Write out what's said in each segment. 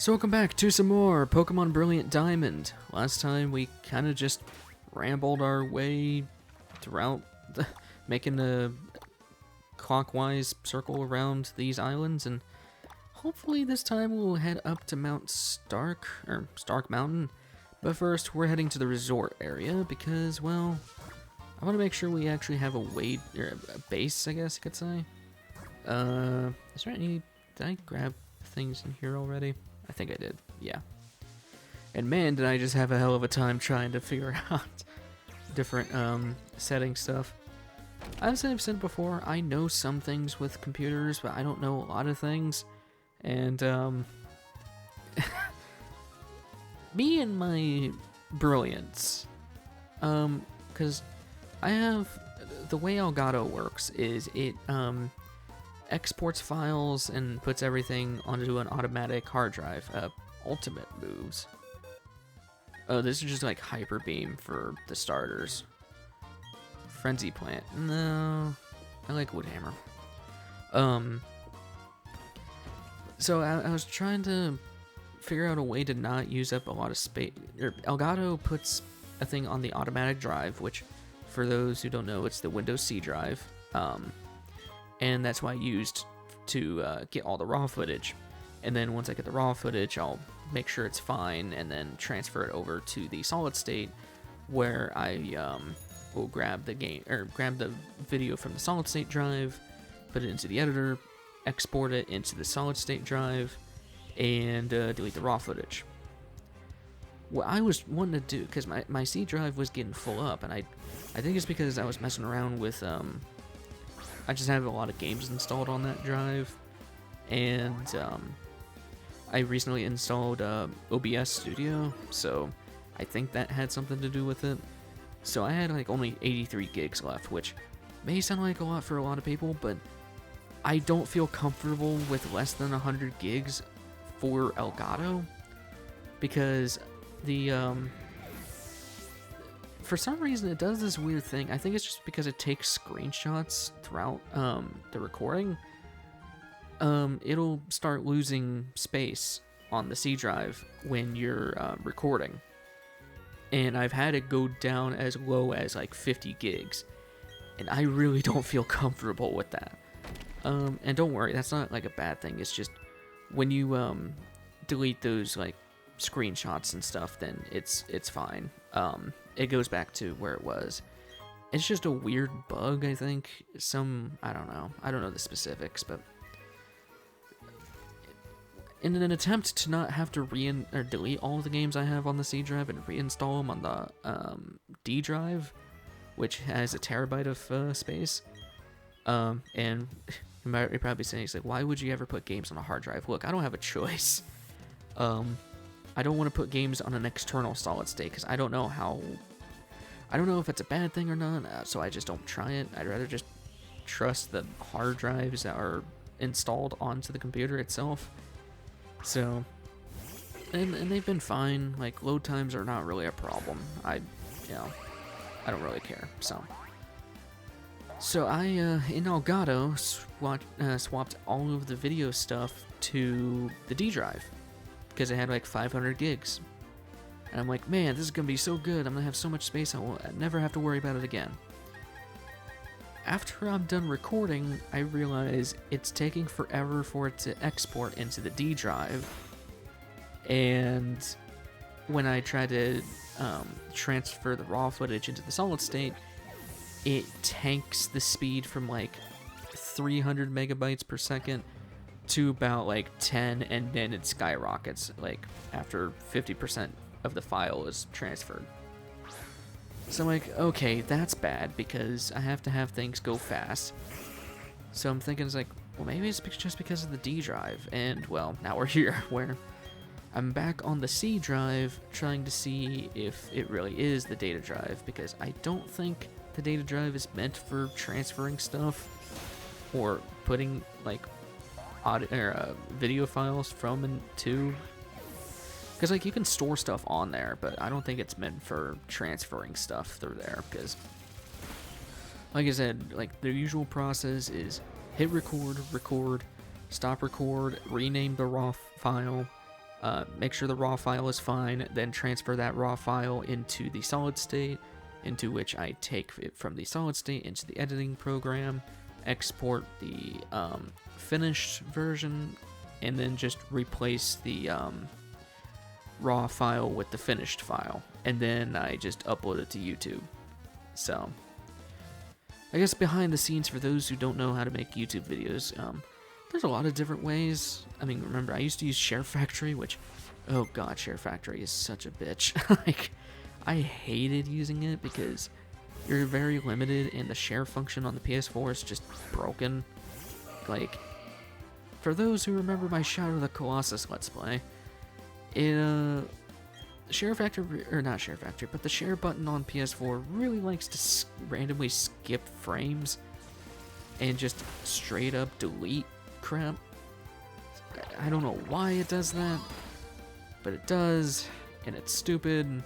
So welcome back to some more Pokemon Brilliant Diamond. Last time we kind of just rambled our way throughout, making a clockwise circle around these islands, and hopefully this time we'll head up to Mount Stark, or Stark Mountain. But first, we're heading to the resort area because, well, I want to make sure we actually have a a base, I guess you could say. Is there any? Did I grab things in here already? I think I did, yeah. And man, did I just have a hell of a time trying to figure out different setting stuff. As I've said before, I know some things with computers, but I don't know a lot of things. And me and my brilliance, because I have, the way Elgato works is it exports files and puts everything onto an automatic hard drive. Ultimate moves. Oh, this is just like Hyper Beam for the starters. Frenzy Plant. No, I like Wood Hammer. So I was trying to figure out a way to not use up a lot of space. Elgato puts a thing on the automatic drive, which, for those who don't know, it's the Windows C drive. And that's what I used to get all the raw footage. And then once I get the raw footage, I'll make sure it's fine and then transfer it over to the solid state, where I will grab the video from the solid state drive, put it into the editor, export it into the solid state drive, and delete the raw footage. What I was wanting to do, because my C drive was getting full up, and I think it's because I was messing around with I just have a lot of games installed on that drive, and I recently installed OBS Studio, so I think that had something to do with it. So I had like only 83 gigs left, which may sound like a lot for a lot of people, but I don't feel comfortable with less than 100 gigs for Elgato, because the for some reason it does this weird thing. I think it's just because it takes screenshots throughout the recording. It'll start losing space on the C drive when you're recording, and I've had it go down as low as like 50 gigs, and I really don't feel comfortable with that. And don't worry, that's not like a bad thing. It's just when you delete those like screenshots and stuff, then it's fine. It goes back to where it was. It's just a weird bug, I think. I don't know the specifics, but in an attempt to not have to delete all of the games I have on the C drive and reinstall them on the D drive, which has a terabyte of space, and you're probably saying, it's like, why would you ever put games on a hard drive? Look, I don't have a choice. I don't want to put games on an external solid state because I don't know if it's a bad thing or not, so I just don't try it. I'd rather just trust the hard drives that are installed onto the computer itself. So, and they've been fine. Like, load times are not really a problem. I don't really care. So I in Elgato swapped all of the video stuff to the D drive, because it had like 500 gigs. And I'm like, man, this is going to be so good. I'm going to have so much space, I will never have to worry about it again. After I'm done recording, I realize it's taking forever for it to export into the D drive. And when I try to transfer the raw footage into the solid state, it tanks the speed from like 300 megabytes per second to about like 10, and then it skyrockets like after 50% of the file is transferred. So I'm like, okay, that's bad because I have to have things go fast. So I'm thinking, it's like, well, maybe it's just because of the D drive. And well, now we're here where I'm back on the C drive trying to see if it really is the data drive, because I don't think the data drive is meant for transferring stuff or putting like video files from and to, because like you can store stuff on there, but I don't think it's meant for transferring stuff through there, because like I said, like the usual process is hit record, stop record, rename the raw file, make sure the raw file is fine, then transfer that raw file into the solid state, into which I take it from the solid state into the editing program, export the finished version, and then just replace the raw file with the finished file, and then I just upload it to YouTube. So I guess behind the scenes, for those who don't know how to make YouTube videos, there's a lot of different ways. I mean, remember, I used to use Share Factory, which, oh god, Share Factory is such a bitch. Like, I hated using it because you're very limited, and the share function on the PS4 is just broken. Like, for those who remember my Shadow of the Colossus Let's Play, Share Factory, or not Share Factory, but the share button on PS4 really likes to randomly skip frames and just straight up delete crap. I don't know why it does that, but it does, and it's stupid, and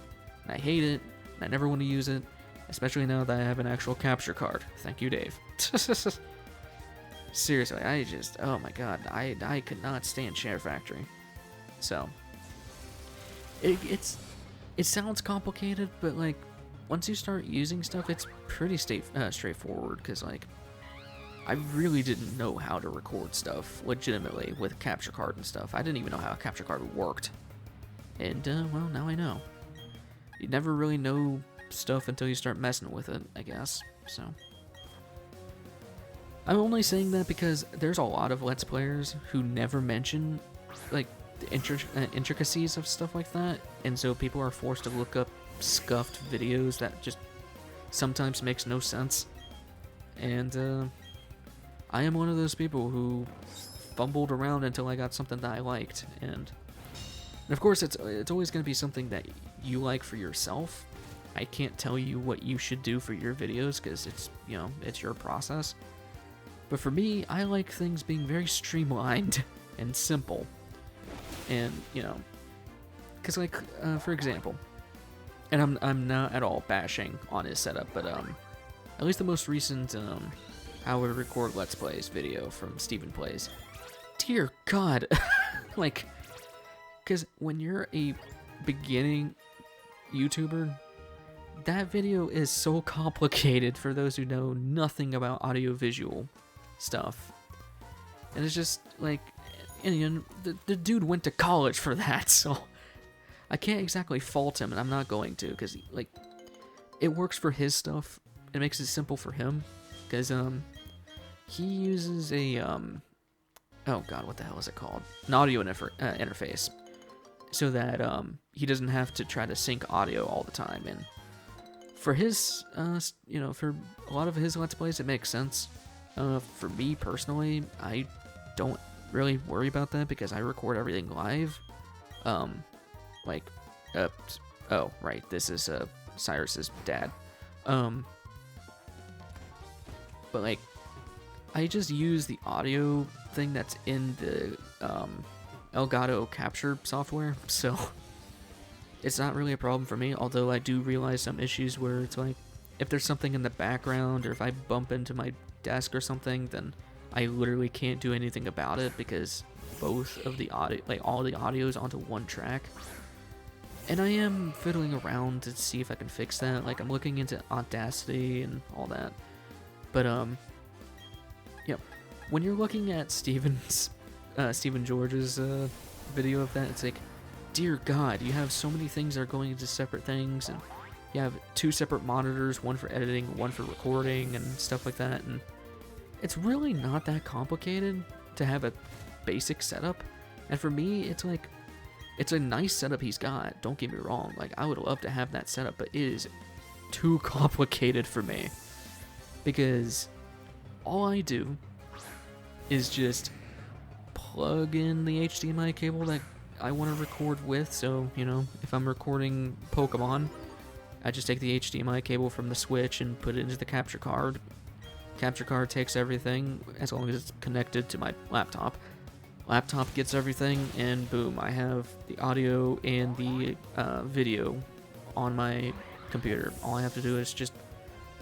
I hate it, and I never want to use it, especially now that I have an actual capture card. Thank you, Dave. Seriously, I just, oh my god, I could not stand Share Factory. So, it sounds complicated, but like, once you start using stuff, it's pretty straightforward, because like, I really didn't know how to record stuff legitimately with a capture card and stuff. I didn't even know how a capture card worked. And, well, now I know. You never really know stuff until you start messing with it, I guess, so. I'm only saying that because there's a lot of Let's Players who never mention, like, the intricacies of stuff like that, and so people are forced to look up scuffed videos that just sometimes makes no sense. And, I am one of those people who fumbled around until I got something that I liked, and of course it's always going to be something that you like for yourself. I can't tell you what you should do for your videos because it's, you know, it's your process. But for me, I like things being very streamlined and simple, and you know, because like for example, and I'm not at all bashing on his setup, but at least the most recent how to record Let's Plays video from Steven Plays. Dear God, like, because when you're a beginning YouTuber, that video is so complicated for those who know nothing about audio-visual stuff. And it's just, like, and, you know, the dude went to college for that, so I can't exactly fault him, and I'm not going to, because, like, it works for his stuff. It makes it simple for him, because, he uses a, oh god, what the hell is it called? An audio interface. So that, he doesn't have to try to sync audio all the time. And for his, you know, for a lot of his Let's Plays, it makes sense. For me, personally, I don't really worry about that because I record everything live. Like, oh, right, this is, Cyrus's dad. But, like, I just use the audio thing that's in the Elgato capture software, so it's not really a problem for me, although I do realize some issues where it's like, if there's something in the background, or if I bump into my desk or something, then I literally can't do anything about it, because both of the audio, like all the audio is onto one track. And I am fiddling around to see if I can fix that, like I'm looking into Audacity and all that, but yep. When you're looking at Steven George's video of that, it's like, dear God, you have so many things that are going into separate things, and you have 2 separate monitors, one for editing, one for recording, and stuff like that, and it's really not that complicated to have a basic setup. And for me, it's like, it's a nice setup he's got, don't get me wrong, like I would love to have that setup, but it is too complicated for me, because all I do is just plug in the HDMI cable that I want to record with. So, you know, if I'm recording Pokémon, I just take the HDMI cable from the Switch and put it into the capture card. Capture card takes everything as long as it's connected to my laptop. Laptop gets everything, and boom, I have the audio and the video on my computer. All I have to do is just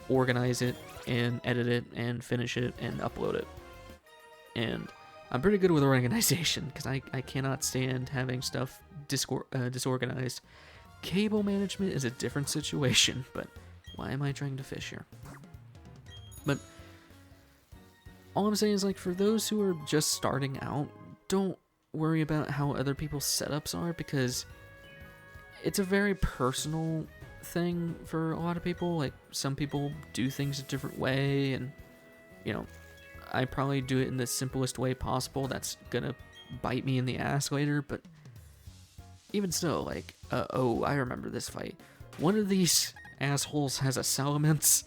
organize it and edit it and finish it and upload it. And I'm pretty good with organization, because I cannot stand having stuff disorganized. Cable management is a different situation, but why am I trying to fish here? But all I'm saying is, like, for those who are just starting out, don't worry about how other people's setups are, because it's a very personal thing for a lot of people. Like, some people do things a different way, and, you know, I probably do it in the simplest way possible. That's gonna bite me in the ass later, but even still, like, oh, I remember this fight. One of these assholes has a Salamence,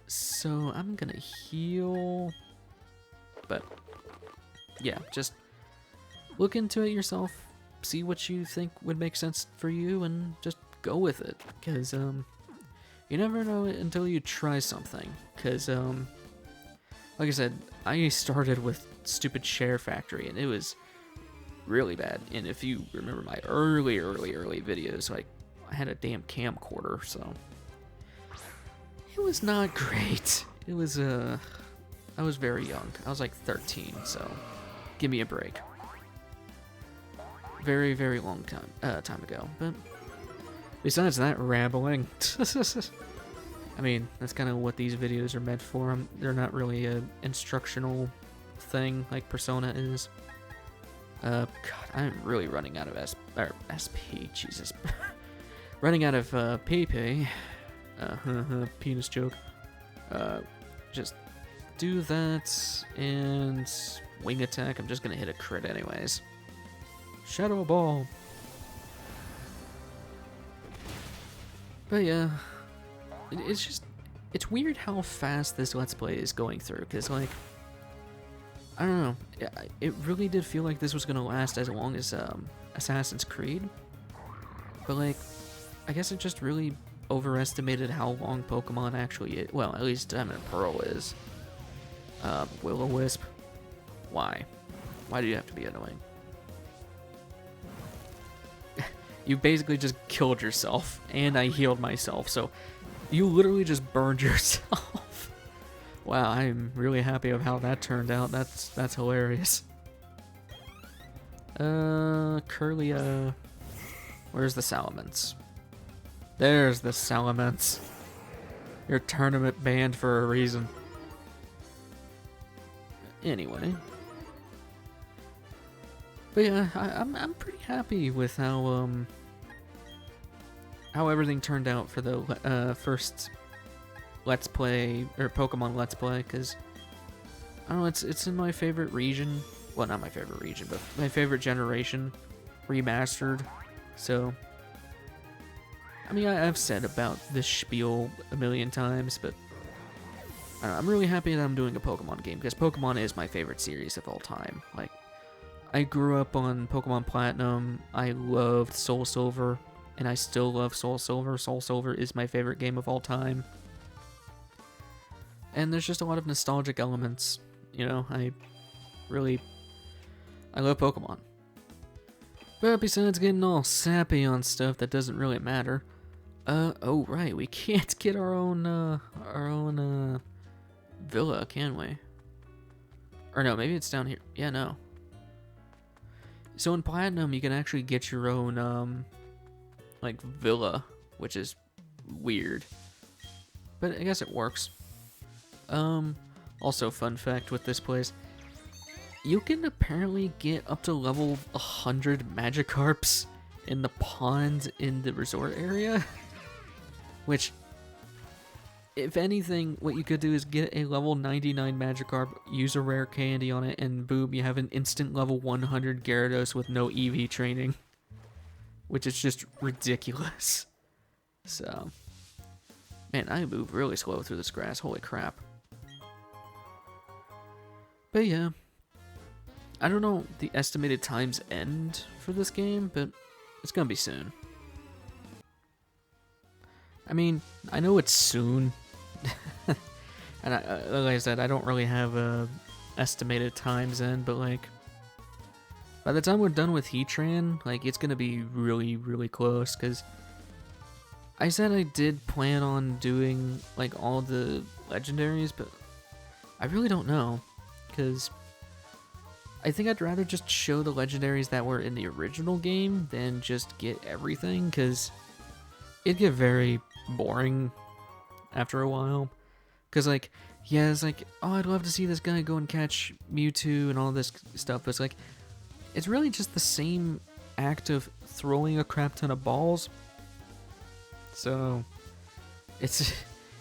so I'm gonna heal. But yeah, just look into it yourself, see what you think would make sense for you, and just go with it. Because you never know it until you try something. Because like I said, I started with stupid Share Factory, and it was really bad. And if you remember my early videos, like, I had a damn camcorder, so it was not great. It was I was very young. I was like 13, so give me a break. Very, very long time ago. But besides that rambling, I mean, that's kind of what these videos are meant for. They're not really a instructional thing like Persona is. God, I'm really running out of SP, Jesus. Running out of PP. Penis joke. Just do that, and wing attack. I'm just gonna hit a crit anyways. Shadow Ball. But yeah, it's weird how fast this Let's Play is going through, because, like, I don't know, it really did feel like this was gonna last as long as Assassin's Creed, but, like, I guess it just really overestimated how long Pokemon actually is. Well, at least Diamond and Pearl is. Will-O-Wisp, why? Why do you have to be annoying? You basically just killed yourself, and I healed myself, so you literally just burned yourself. Wow, I'm really happy of how that turned out. That's hilarious. Curlia. Where's the Salamence? There's the Salamence. You're tournament banned for a reason. Anyway. But yeah, I'm pretty happy with how everything turned out for the first Let's Play, or Pokemon Let's Play, because I don't know, it's in my favorite region. Well, not my favorite region, but my favorite generation, remastered. So, I mean, I've said about this spiel a million times, but I don't know, I'm really happy that I'm doing a Pokemon game, because Pokemon is my favorite series of all time. Like, I grew up on Pokemon Platinum, I loved Soul Silver, and I still love Soul Silver. Soul Silver is my favorite game of all time. And there's just a lot of nostalgic elements, you know, I love Pokemon. But besides getting all sappy on stuff that doesn't really matter, oh right, we can't get our own villa, can we? Or no, maybe it's down here. Yeah, no. So in Platinum, you can actually get your own, like, villa, which is weird. But I guess it works. Also, fun fact with this place, you can apparently get up to level 100 Magikarps in the pond in the resort area. Which, if anything, what you could do is get a level 99 Magikarp, use a rare candy on it, and boom, you have an instant level 100 Gyarados with no EV training. Which is just ridiculous. So, man, I move really slow through this grass, holy crap. But yeah, I don't know the estimated time's end for this game, but it's gonna be soon. I mean, I know it's soon, and like I said, I don't really have a estimated time's end, but like, by the time we're done with Heatran, like, it's gonna be really, really close, because I said I did plan on doing, like, all the legendaries, but I really don't know, because I think I'd rather just show the legendaries that were in the original game than just get everything, because it'd get very boring after a while. Because, like, yeah, it's like, oh, I'd love to see this guy go and catch Mewtwo and all this stuff, but it's like, it's really just the same act of throwing a crap ton of balls. So, it's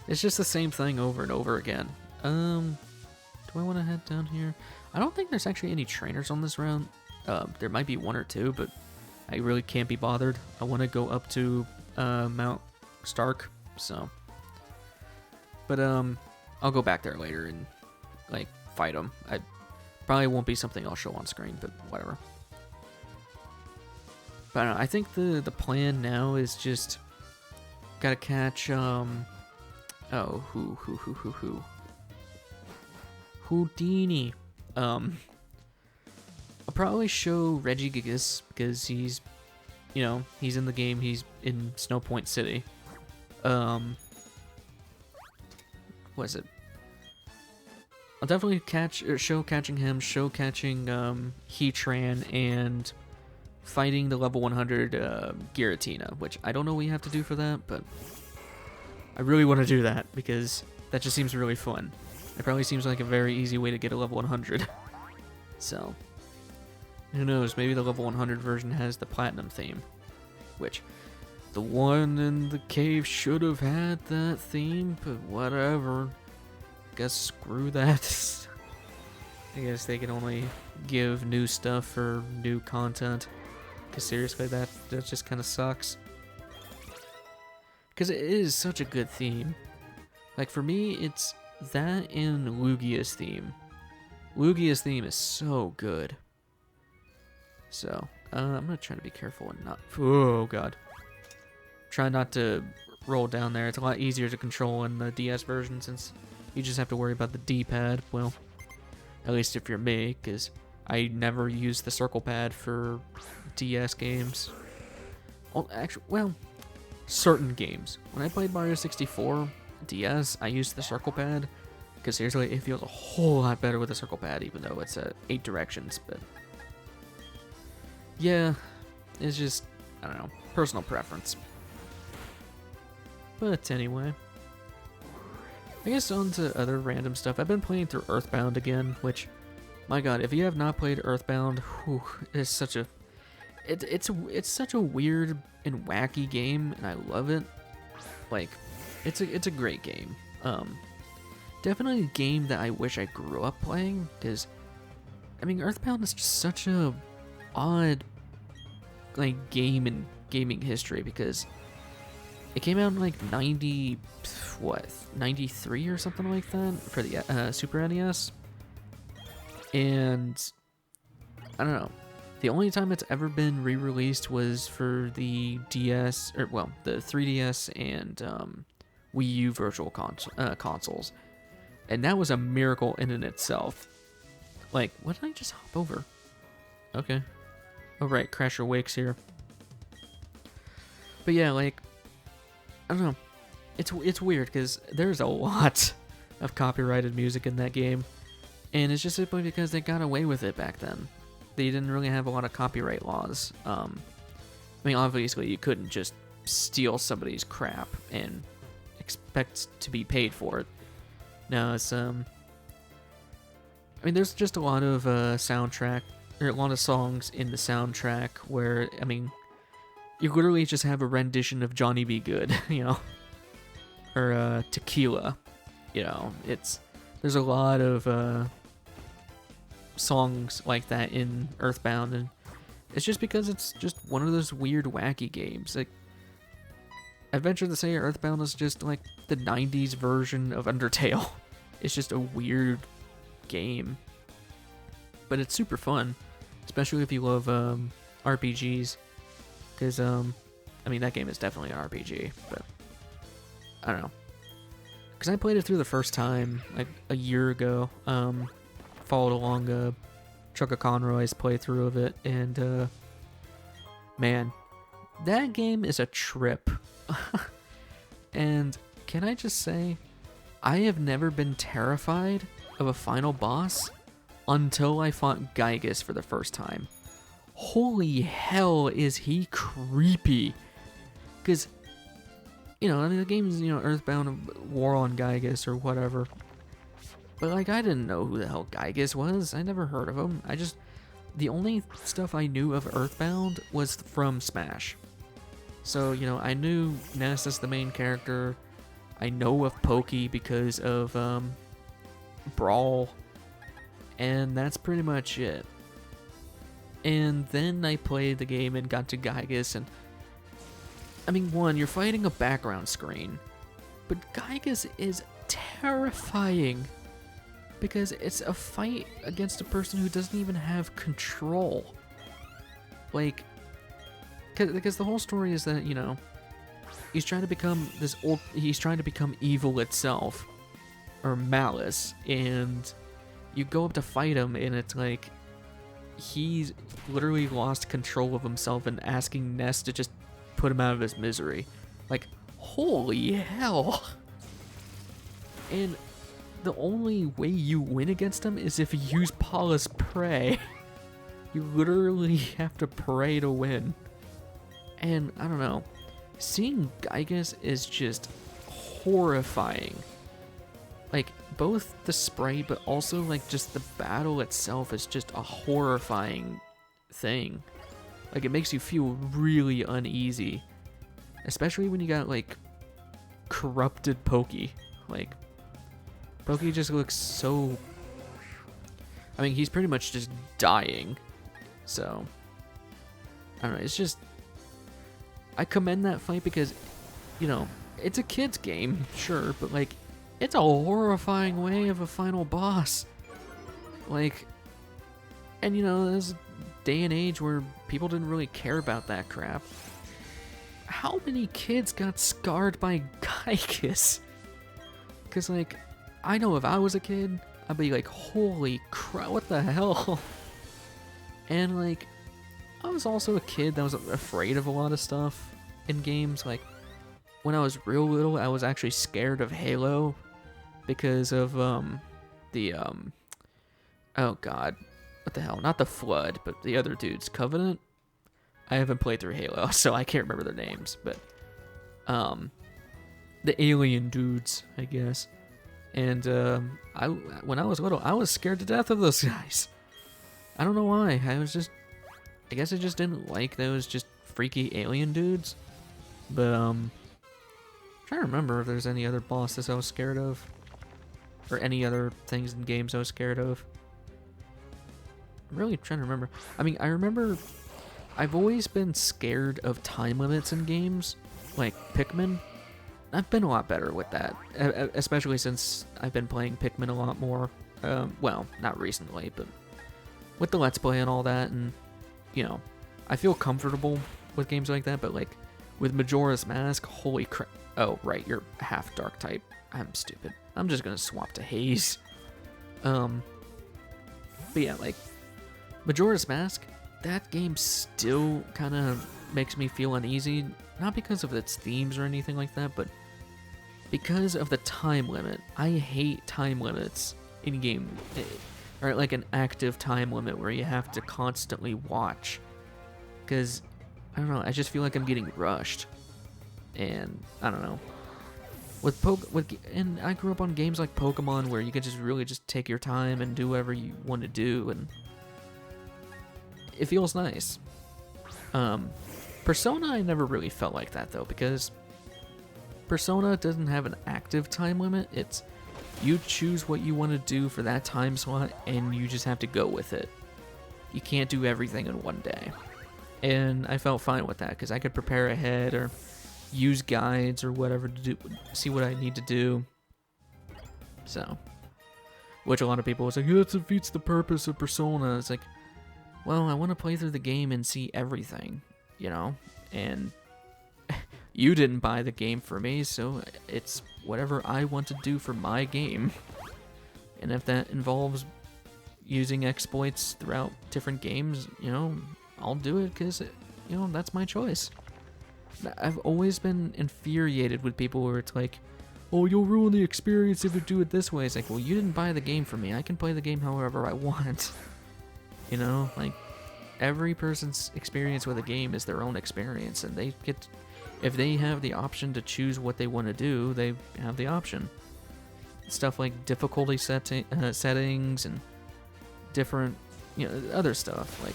just the same thing over and over again. Do I want to head down here? I don't think there's actually any trainers on this round. There might be one or two, but I really can't be bothered. I want to go up to Mount Stark, so. But I'll go back there later and like fight them. I probably won't be something I'll show on screen, but whatever. But I don't know, I think the plan now is just gotta catch Houdini. I'll probably show Regigigas because he's, you know, he's in the game. He's in Snow Point City. What is it? I'll definitely show catching him, show catching Heatran, and fighting the level 100 Giratina, which I don't know what you have to do for that, but I really want to do that because that just seems really fun. It probably seems like a very easy way to get a level 100. So, who knows, maybe the level 100 version has the platinum theme, which the one in the cave should have had that theme, but whatever. Guess screw that. I guess they can only give new stuff for new content. Because seriously, that just kind of sucks. Because it is such a good theme. Like for me, it's that and Lugia's theme. Lugia's theme is so good. So, I'm going to try to be careful and not... Oh, God. Try not to roll down there. It's a lot easier to control in the DS version since you just have to worry about the D-pad. Well, at least if you're me, because I never use the circle pad for DS games. Well, actually, well, certain games. When I played Mario 64 DS, I used the circle pad, because seriously, it feels a whole lot better with the circle pad, even though it's 8 directions, but... yeah, it's just, I don't know, personal preference. But anyway, I guess on to other random stuff. I've been playing through Earthbound again, which, my God, if you have not played Earthbound, whew, it's such a, it's such a weird and wacky game, and I love it. Like, it's a great game. Definitely a game that I wish I grew up playing, because, I mean, Earthbound is just such a odd, like, game in gaming history, because it came out in like 93 or something like that for the Super NES. And I don't know. The only time it's ever been re-released was for the DS, or well, the 3DS and Wii U Virtual Consoles. And that was a miracle in and itself. Like, what did I just hop over? Okay. Oh, right, Crasher Wakes here. But yeah, like, I don't know. It's weird because there's a lot of copyrighted music in that game, and it's just simply because they got away with it back then. They didn't really have a lot of copyright laws. I mean, obviously you couldn't just steal somebody's crap and expect to be paid for it. No, it's I mean, there's just a lot of soundtrack, or a lot of songs in the soundtrack where, I mean, you literally just have a rendition of Johnny Be Good, you know, or Tequila, you know. There's a lot of songs like that in Earthbound, and it's just because it's just one of those weird, wacky games. Like, I venture to say Earthbound is just like the 90s version of Undertale. It's just a weird game, but it's super fun, especially if you love RPGs. Because, I mean, that game is definitely an RPG, but I don't know. Because I played it through the first time, like, a year ago. Followed along Chucka Conroy's playthrough of it, and, man, that game is a trip. And can I just say, I have never been terrified of a final boss until I fought Gygus for the first time. Holy hell, is he creepy. Because, you know, I mean, the game's, you know, Earthbound, War on Gygus or whatever. But, like, I didn't know who the hell Gygus was. I never heard of him. The only stuff I knew of Earthbound was from Smash. So, you know, I knew Ness as the main character. I know of Pokey because of, Brawl. And that's pretty much it. And then I played the game and got to Gygus, and I mean, one, you're fighting a background screen, but Gygus is terrifying because it's a fight against a person who doesn't even have control. Like, because the whole story is that, you know, he's trying to become evil itself, or malice, and you go up to fight him, and it's like, he's literally lost control of himself and asking Ness to just put him out of his misery. Like, holy hell. And the only way you win against him is if you use Paula's Pray. You literally have to pray to win. And I don't know, seeing Gygus is just horrifying. Like, both the sprite, but also, like, just the battle itself is just a horrifying thing. Like, it makes you feel really uneasy. Especially when you got, like, corrupted Pokey. Like, Pokey just looks so... I mean, he's pretty much just dying. So, I don't know, it's just... I commend that fight because, you know, it's a kid's game, sure, but, like, it's a horrifying way of a final boss. Like, and you know, there's a day and age where people didn't really care about that crap. How many kids got scarred by Gygus? Because, like, I know if I was a kid, I'd be like, holy crap, what the hell? And, like, I was also a kid that was afraid of a lot of stuff in games. Like, when I was real little, I was actually scared of Halo. Because of, oh god, what the hell, not the Flood, but the other dudes, Covenant? I haven't played through Halo, so I can't remember their names, but, the alien dudes, I guess, and, when I was little, I was scared to death of those guys. I don't know why, I guess I just didn't like those just freaky alien dudes, but, I'm trying to remember if there's any other bosses I was scared of. Or any other things in games I was scared of. I'm really trying to remember. I mean, I remember I've always been scared of time limits in games, like Pikmin. I've been a lot better with that, especially since I've been playing Pikmin a lot more. Well, not recently, but with the Let's Play and all that, and, you know, I feel comfortable with games like that, but, like, with Majora's Mask, holy crap. Oh, right, you're half dark type. I'm stupid. I'm just gonna swap to Haze. But yeah, like, Majora's Mask, that game still kind of makes me feel uneasy. Not because of its themes or anything like that, but because of the time limit. I hate time limits in game. Or like an active time limit where you have to constantly watch. Because, I don't know, I just feel like I'm getting rushed. And, I don't know. And I grew up on games like Pokémon where you can just really just take your time and do whatever you want to do, and it feels nice. Persona, I never really felt like that though, because Persona doesn't have an active time limit. It's you choose what you want to do for that time slot, and you just have to go with it. You can't do everything in one day. And I felt fine with that because I could prepare ahead or use guides or whatever to do, see what I need to do. So, which a lot of people was like, yeah, that defeats the purpose of Persona. It's like, well, I want to play through the game and see everything, you know? And you didn't buy the game for me, so it's whatever I want to do for my game. And if that involves using exploits throughout different games, you know, I'll do it because, you know, that's my choice. I've always been infuriated with people where it's like, oh, you'll ruin the experience if you do it this way. It's like, well, you didn't buy the game for me. I can play the game however I want. You know, like, every person's experience with a game is their own experience, and they get, if they have the option to choose what they want to do, they have the option. Stuff like difficulty settings and different, you know, other stuff. Like,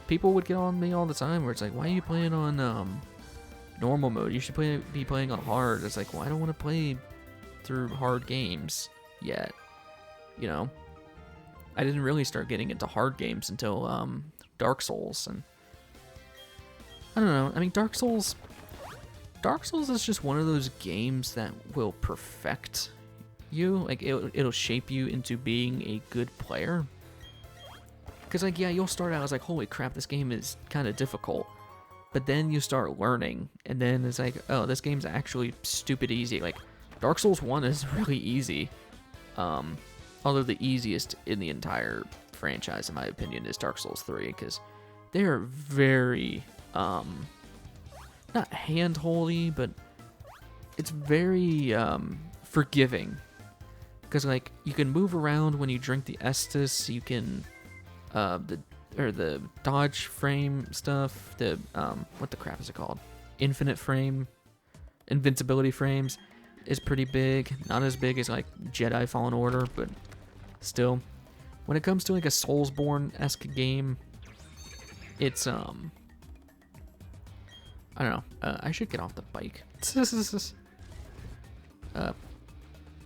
people would get on me all the time where it's like, why are you playing on normal mode? You should be playing on hard. It's like, well, I don't want to play through hard games yet. You know, I didn't really start getting into hard games until Dark Souls, and I don't know. I mean, Dark Souls is just one of those games that will perfect you. Like, it'll shape you into being a good player. Because, like, yeah, you'll start out as like, holy crap, this game is kind of difficult. But then you start learning, and then it's like, oh, this game's actually stupid easy. Like, Dark Souls 1 is really easy. Although the easiest in the entire franchise, in my opinion, is Dark Souls 3, because they are very, not hand-holdy, but it's very, forgiving. Because, like, you can move around when you drink the Estus, you can, the dodge frame stuff, the, what the crap is it called? Invincibility frames is pretty big. Not as big as, like, Jedi Fallen Order, but still. When it comes to, like, a Soulsborne-esque game, it's, I don't know. I should get off the bike.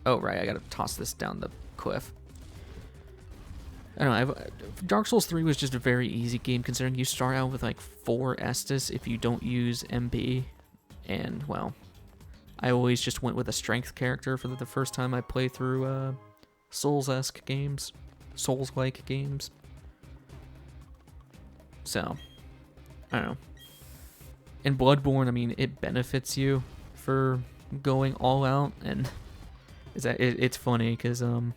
Oh, right, I gotta toss this down the cliff. I don't know, Dark Souls 3 was just a very easy game, considering you start out with, like, 4 Estus if you don't use MP. And, well, I always just went with a strength character for the first time I play through, Souls-esque games. Souls-like games. So, I don't know. In Bloodborne, I mean, it benefits you for going all out, and it's funny, because, one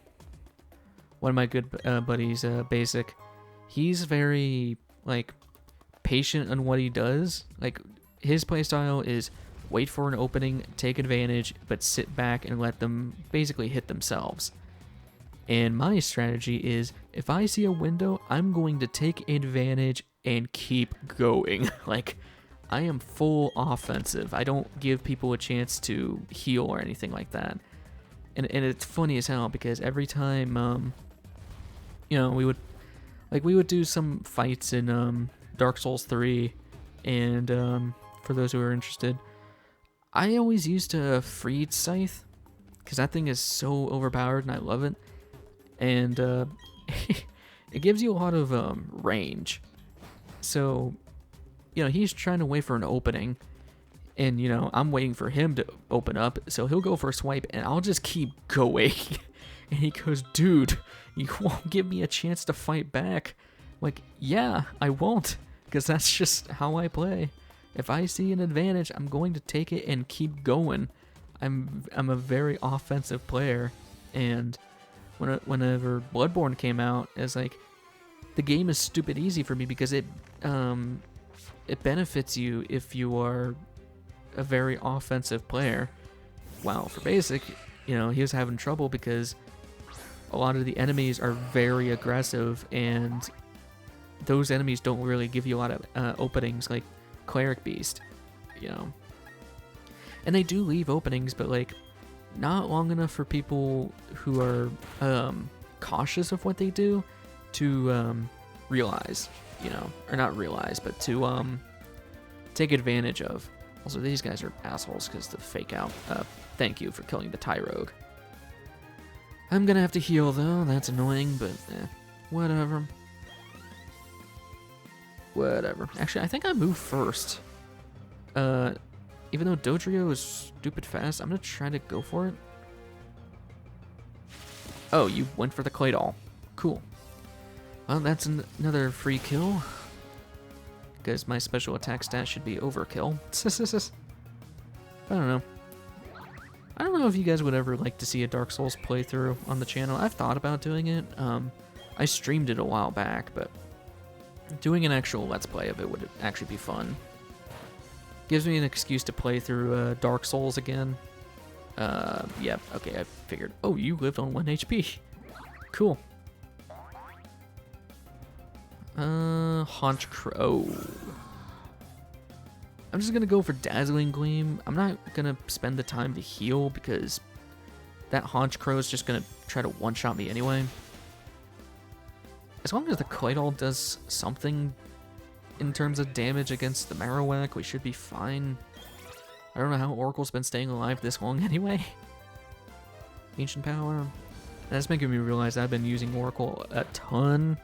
of my good buddies, Basic, he's very, like, patient on what he does. Like, his playstyle is wait for an opening, take advantage, but sit back and let them basically hit themselves. And my strategy is, if I see a window, I'm going to take advantage and keep going. Like, I am full offensive. I don't give people a chance to heal or anything like that. And it's funny as hell, because every time, you know, we would do some fights in Dark Souls 3, and for those who are interested, I always used a Freed Scythe, because that thing is so overpowered and I love it. And it gives you a lot of range. So, you know, he's trying to wait for an opening, and, you know, I'm waiting for him to open up, so he'll go for a swipe, and I'll just keep going. And he goes, dude, you won't give me a chance to fight back. Like, yeah, I won't, because that's just how I play. If I see an advantage, I'm going to take it and keep going. I'm a very offensive player, and whenever Bloodborne came out, it's like, the game is stupid easy for me, because it benefits you if you are a very offensive player. Wow, for Basic, you know, he was having trouble because a lot of the enemies are very aggressive, and those enemies don't really give you a lot of openings, like Cleric Beast, you know. And they do leave openings, but, like, not long enough for people who are cautious of what they do to realize, you know, or not realize, but to take advantage of. Also, these guys are assholes because the fake out. Thank you for killing the Tie Rogue. I'm gonna have to heal though, that's annoying, but whatever. Whatever. Actually, I think I moved first. Even though Dodrio is stupid fast, I'm gonna try to go for it. Oh, you went for the Claydol. Cool. Well, that's another free kill. Because my special attack stat should be overkill. I don't know. I don't know if you guys would ever like to see a Dark Souls playthrough on the channel. I've thought about doing it. I streamed it a while back, but doing an actual Let's Play of it would actually be fun. Gives me an excuse to play through Dark Souls again. Yeah, okay, I figured. Oh, you lived on 1 HP. Cool. Haunch Crow. I'm just gonna go for Dazzling Gleam. I'm not gonna spend the time to heal because that Haunch Crow is just gonna try to one-shot me anyway. As long as the Claydol does something in terms of damage against the Marowak, we should be fine. I don't know how Oracle's been staying alive this long anyway. Ancient Power. That's making me realize I've been using Oracle a ton.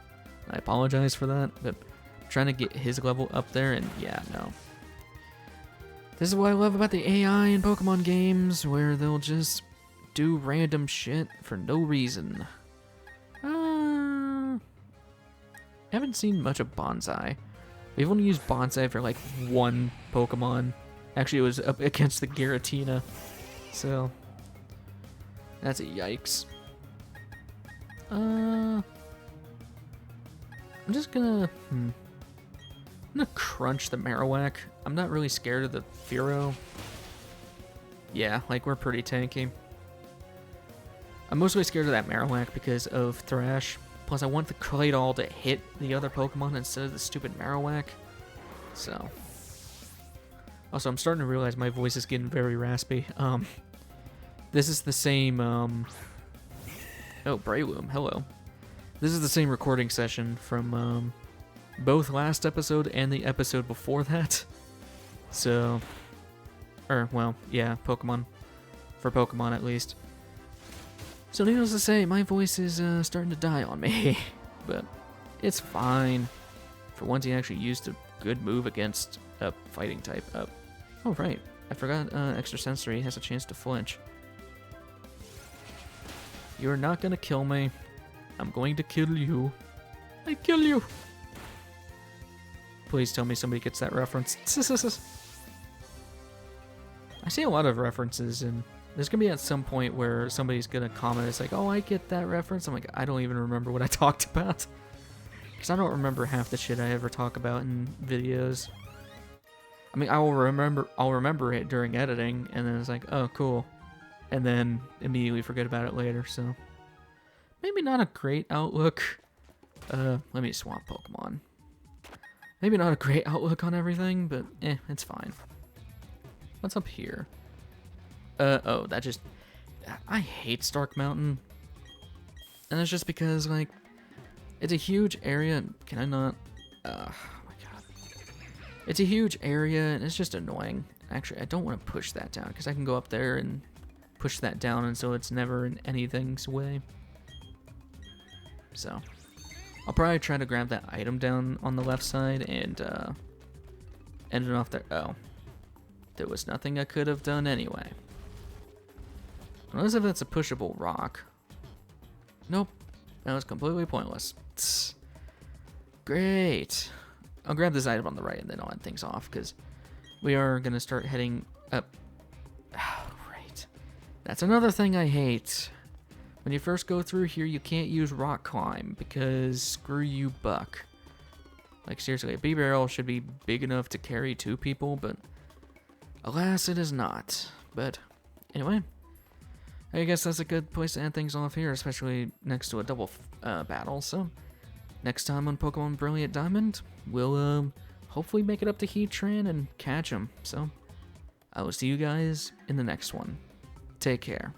I apologize for that, but I'm trying to get his level up there, and yeah, no. This is what I love about the AI in Pokemon games, where they'll just do random shit for no reason. I haven't seen much of Bonsai. We've only used Bonsai for like one Pokemon. Actually, it was up against the Giratina, so that's a yikes. I'm just gonna crunch the Marowak. I'm not really scared of the Fearow. Yeah, like we're pretty tanky. I'm mostly scared of that Marowak because of Thrash. Plus, I want the Claydol to hit the other Pokemon instead of the stupid Marowak. So. Also, I'm starting to realize my voice is getting very raspy. This is the same, oh, Breloom, hello. This is the same recording session from, both last episode and the episode before that. So, well, yeah, Pokemon. For Pokemon, at least. So, needless to say, my voice is, starting to die on me. But, it's fine. For once, he actually used a good move against a fighting type. Oh, right. I forgot, Extrasensory has a chance to flinch. You're not gonna kill me. I'm going to kill you. I kill you. Please tell me somebody gets that reference. I see a lot of references, and there's gonna be at some point where somebody's gonna comment, it's like, oh, I get that reference. I'm like, I don't even remember what I talked about. Because I don't remember half the shit I ever talk about in videos. I mean, I'll remember it during editing, and then it's like, oh, cool. And then immediately forget about it later, so. Maybe not a great outlook. Let me swap Pokemon. Maybe not a great outlook on everything, but it's fine. What's up here? Oh, that just... I hate Stark Mountain. And it's just because, like, it's a huge area. Can I not... oh my god. It's a huge area, and it's just annoying. Actually, I don't want to push that down, because I can go up there and push that down, and so it's never in anything's way. So, I'll probably try to grab that item down on the left side and end it off there. Oh, there was nothing I could have done anyway. Unless if that's a pushable rock. Nope, that was completely pointless. Tss. Great. I'll grab this item on the right and then I'll end things off because we are going to start heading up. Oh, right. That's another thing I hate. When you first go through here, you can't use Rock Climb because screw you, Buck. Like, seriously, a B-Barrel should be big enough to carry 2 people, but alas, it is not. But anyway, I guess that's a good place to end things off here, especially next to a double battle. So, next time on Pokemon Brilliant Diamond, we'll hopefully make it up to Heatran and catch him. So, I will see you guys in the next one. Take care.